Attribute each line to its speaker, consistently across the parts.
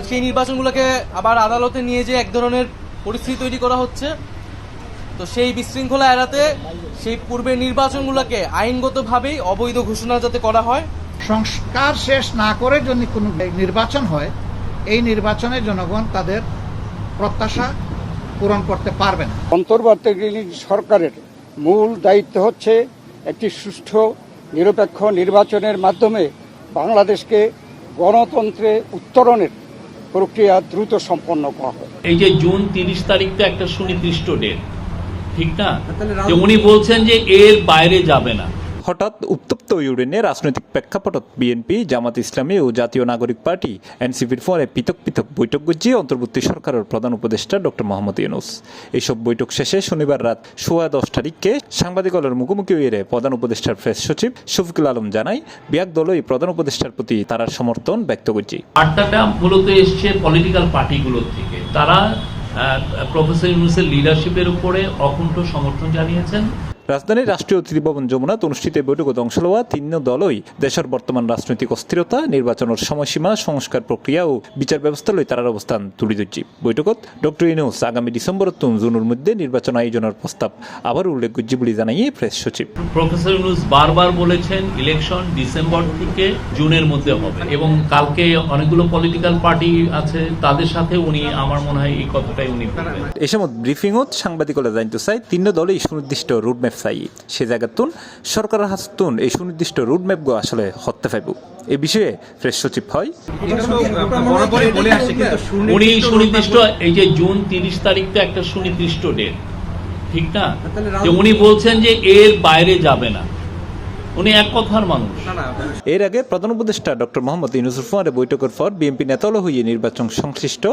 Speaker 1: সেই নির্বাচনগুলোকে আবার আদালতে নিয়ে যে এক ধরনের পরিস্থিতি তৈরি করা হচ্ছে। তো সেই বিশৃঙ্খলা এড়াতে সেই পূর্বের নির্বাচনগুলোকে আইনগতভাবেই অবৈধ ঘোষণা যাতে করা হয়।
Speaker 2: সংস্কার শেষ না করে যদি কোনো নির্বাচন হয়, এই নির্বাচনে জনগণ তাদের প্রত্যাশা পূরণ করতে পারবে না।
Speaker 3: অন্তর্বর্তীকালীন সরকারের মূল দায়িত্ব হচ্ছে একটি সুষ্ঠু নিরপেক্ষ নির্বাচনের মাধ্যমে বাংলাদেশকে গণতন্ত্রে উত্তরণের প্রক্রিয়া দ্রুত সম্পন্ন করা হয়।
Speaker 4: এই যে জুন 30 তারিখ তো একটা সুনির্দিষ্ট ডেট, ঠিক না? যে উনি বলছেন যে এর বাইরে যাবে না।
Speaker 5: হঠাৎ উত্তপ্ত ইউরেনে রাজনৈতিক প্রেক্ষাপটত বিএনপি, জামাত ইসলামী ও জাতীয় নাগরিক পার্টি এনসিপির ফলে পৃথক পৃথক বৈঠক গুজিয়ে অন্তর্বর্তী সরকারের প্রধান উপদেষ্টা ডক্টর মোহাম্মদ ইউনূস। এইসব বৈঠক শেষে শনিবার রাত 10:15 তারিখে সাংবাদিকদের মুখোমুখি হয়ে প্রধান উপদেষ্টার প্রেস সচিব শফিকুল আলম জানায়, বিয়াক দলই প্রধান উপদেষ্টার প্রতি তার সমর্থন ব্যক্ত করছে।
Speaker 4: বার্তাটা মূলত এসছে পলিটিক্যাল পার্টিগুলোর থেকে। তারা প্রফেসর ইউনূসের লিডারশিপের উপরে অকুণ্ঠ সমর্থন জানিয়েছেন।
Speaker 5: রাজধানীর রাষ্ট্রীয় অতিথি ভবন যমুনাত অনুষ্ঠিত বৈঠকত অংশ লওয়া তিন দলই দেশের বর্তমান রাজনৈতিক অস্থিরতা, নির্বাচনের সময়সীমা, সংস্কার প্রক্রিয়া ও বিচার ব্যবস্থা লই তার অবস্থান তুলে ধরছে। বৈঠকত ডক্টর ইউনূস আগামী ডিসেম্বর জুনের মধ্যে নির্বাচন আয়োজনের প্রস্তাব আবার উল্লেখ করছে বলে জানাইয়ে প্রেস সচিব।
Speaker 4: প্রফেসর ইউনূস বারবার বলেছেন ইলেকশন ডিসেম্বর থেকে জুনের মধ্যে হবে, এবং কালকে অনেকগুলো পলিটিক্যাল পার্টি আছে, তাদের সাথে উনি আমার মনে হয় এই কথাটাই উনি বলবেন।
Speaker 5: এই সময় ব্রিফিংত সাংবাদিকরা জানতে চাই, তিন দলই সুনির্দিষ্ট রুটম্যাপ চাই। সে জায়গাতুন সরকারের হাতুন এই সুনির্দিষ্ট রুটম্যাপ গো আসলে হতে পাইব। এই বিষয়ে প্রেস সচিব হয়,
Speaker 4: উনি সুনির্দিষ্ট এই যে জুন 30 তারিখ তো একটা সুনির্দিষ্ট ডেট, ঠিক না? যে উনি বলছেন যে এর বাইরে যাবে না। উনি এক কথার মানুষ।
Speaker 5: এর আগে প্রধান উপদেষ্টা ডক্টর মোহাম্মদ ইউনূসের ফোনে বৈঠকের পর বিএনপি নেতাল হয়ে নির্বাচন সংশ্লিষ্ট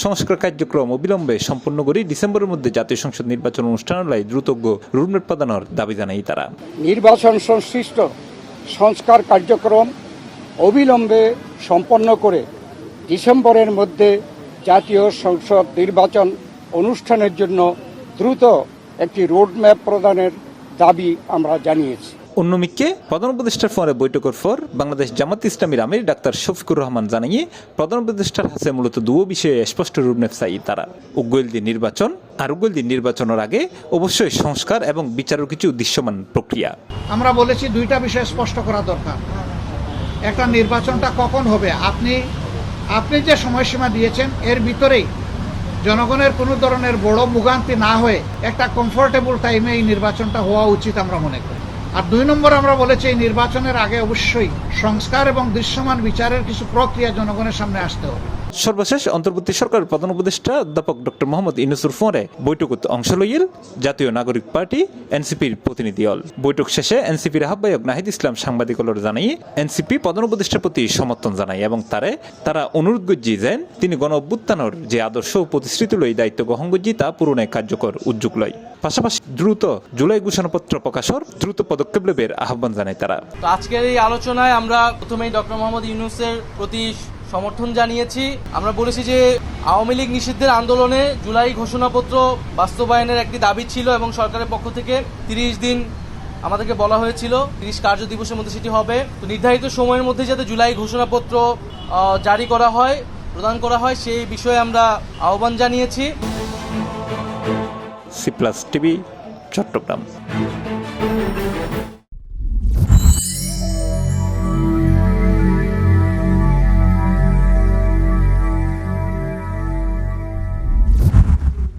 Speaker 5: সংস্কার কার্যক্রম অবিলম্বে সম্পন্ন করে ডিসেম্বরের মধ্যে জাতীয় সংসদ নির্বাচন অনুষ্ঠানালয় দ্রুতজ্ঞ রুটম্যাপ প্রদানের দাবি জানাই তারা।
Speaker 3: নির্বাচন সংশ্লিষ্ট সংস্কার কার্যক্রম অবিলম্বে সম্পন্ন করে ডিসেম্বরের মধ্যে জাতীয় সংসদ নির্বাচন অনুষ্ঠানের জন্য দ্রুত একটি রোডম্যাপ প্রদানের দাবি আমরা জানিয়েছি।
Speaker 5: অন্যদিকে প্রধান উপদেষ্টার ফোনে বৈঠকের পর বাংলাদেশ জামাত ইসলামীর আমির ডাক্তার শফিকুর রহমান জানিয়ে, প্রধান উপদেষ্টার কাছে মূলত দুটো বিষয়ে স্পষ্ট রুটম্যাপ চাই তারা। উগ্রদি নির্বাচন আর উগ্রদি নির্বাচনের আগে অবশ্যই সংস্কার এবং বিচারের কিছু দৃশ্যমান প্রক্রিয়া।
Speaker 2: আমরা বলেছি দুইটা বিষয় স্পষ্ট করা দরকার। একটা, নির্বাচনটা কখন হবে, আপনি যে সময়সীমা দিয়েছেন এর ভিতরেই জনগণের কোনো ধরনের বড় ভোগান্তি না হয়ে একটা কমফোর্টেবল টাইমে এই নির্বাচনটা হওয়া উচিত আমরা মনে করি। আর 2 নম্বর আমরা বলেছি এই নির্বাচনের আগে অবশ্যই সংস্কার এবং দৃশ্যমান বিচারের কিছু প্রক্রিয়া জনগণের সামনে আসতে হবে।
Speaker 5: সর্বশেষ অন্তর্বর্তী সরকারের প্রধান উপদেষ্টা অধ্যাপক ডক্টর মোহাম্মদ ইউনূসের ফোনে বৈঠকত অংশ লইল জাতীয় নাগরিক পার্টি এনসিপির প্রতিনিধি দল। বৈঠক শেষে এনসিপির আহ্বায়ক নাহিদ ইসলাম সাংবাদিকদের জানাই, এনসিপি প্রধান উপদেষ্টার প্রতি সমর্থন জানায় এবং তারা অনুরোধ করছে যে তিনি গণ অভ্যুত্থানের যে আদর্শ ও প্রতিশ্রুতি লই দায়িত্ব গ্রহণ করছে তা পূরণে কার্যকর উদ্যোগ লয়। পাশাপাশি দ্রুত জুলাই ঘোষণাপত্র প্রকাশের দ্রুত পদক্ষেপ নেবার আহ্বান জানায় তারা।
Speaker 1: তো আজকের এই আলোচনায় আমরা প্রথমেই ডক্টর মোহাম্মদ ইউনূসের প্রতি সমর্থন জানিয়েছি। আমরা বলেছি যে আওয়ামী লীগ নিষিদ্ধের আন্দোলনে জুলাই ঘোষণাপত্র বাস্তবায়নের একটি দাবি ছিল এবং সরকারের পক্ষ থেকে 30 দিন আমাদেরকে বলা হয়েছিল, 30 কার্য দিবসের মধ্যে সেটি হবে। তো নির্ধারিত সময়ের মধ্যে যাতে জুলাই ঘোষণাপত্র জারি করা হয়, প্রদান করা হয়, সেই বিষয়ে আমরা আহ্বান জানিয়েছি।
Speaker 5: C+ TV, Chittagong.